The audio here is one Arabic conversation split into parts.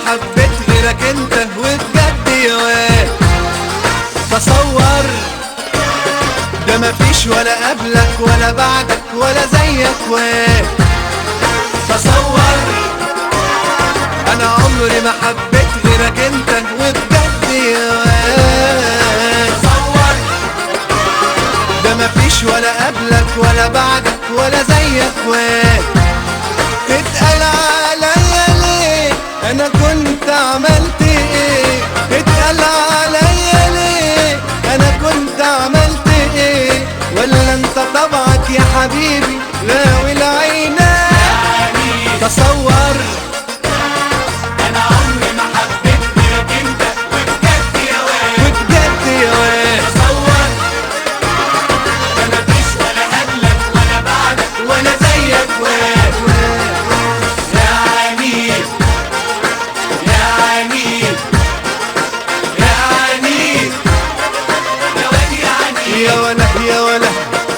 حبيت غيرك انت وبجد يا واد. تصور ده مفيش ولا قبلك ولا بعدك ولا زيك واد. تصور انا عمري ما حبيت غيرك انت وبجد يا واد. تصور ده مفيش ولا قبلك ولا بعدك ولا زيك واد. تتقال عليا ليه انا كنت عملت ايه؟ تتقال عليا ليه انا كنت عملت ايه؟ ولا انت طبعك يا حبيبي لاوي العينات. تصور انا عمري ما حبيت غيرك انت وبجد يا واد. وبجد يا واد. تصور ده مفيش ولا قبلك ولا بعدك ولا زيك واد. يا عنيد يا عنيد يا عنيد يا واد يا عنيد يا ولا يا ولا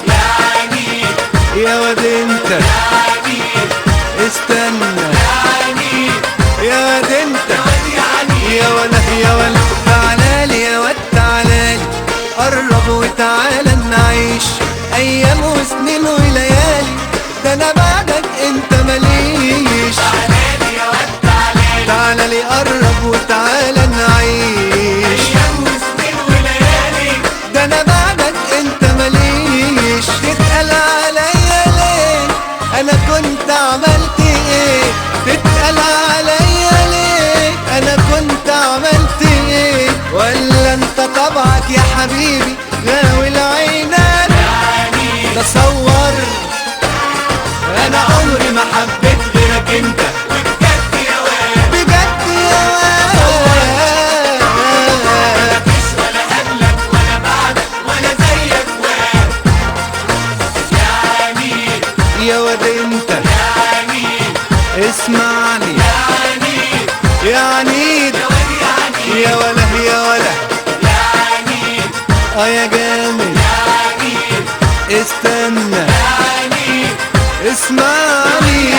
يا عنيد يا واد انت يا عنيد استنى يا عنيد يا واد انت يا واد يا عنيد يا ولا يا ولا. تعالالي يا واد تعالالي قرب وتعالى نعيش ايام وسنين وليالي. ده انا بعدك انت ماليش. تعالالي يا واد تعالالي تعالالي قرب وتعالى نعيش ايام وسنين وليالي. ده انا بعدك انت ماليش. تتقال عليا ليه انا كنت عملت ايه؟ تتقال عليا ليه انا كنت عملت ايه؟ ولا انت طبعك يا حبيبي غاوي العينات. تصور انا عمري ما حبيت غيرك انت وبجد يا واد بجد يا واد. مفيش ولا قبلك ولا بعدك ولا زيك واد. يا عنيد يا واد انت يا عنيد اسمعني يا عنيد يا عنيد يا واد يا عنيد يا ولا يا ولا يا عنيد اه يا جامد يا عنيد استنى يا عنيد اسمعني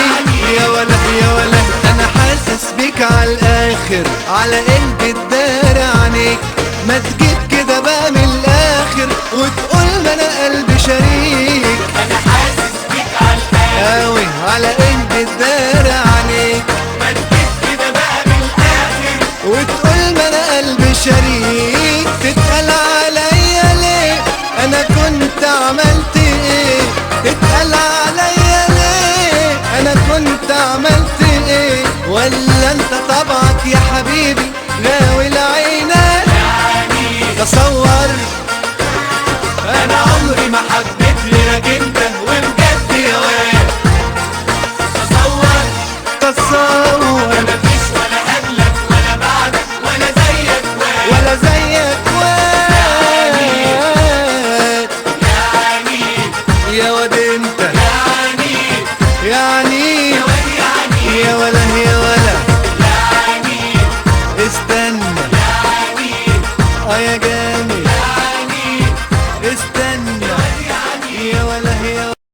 يا ولا يا ولا. انا حاسس بيك على الاخر على قلبي الدار عنيك. ما تجيب كده بقى من الاخر وتقول ما انا قلبي شريك انا حاسس بيك على الآخر قوي على قلبي الدار عنيك. ما تجيب كده بقى من الآخر وتقول ما انا قلبي شريك. تتقال عليا ليه انا كنت عملت ايه؟ تتقال عليا ليه انا كنت عملت ايه؟ ولا انت طبعك يا حبيبي غاوي العينات. يا عنيد تصور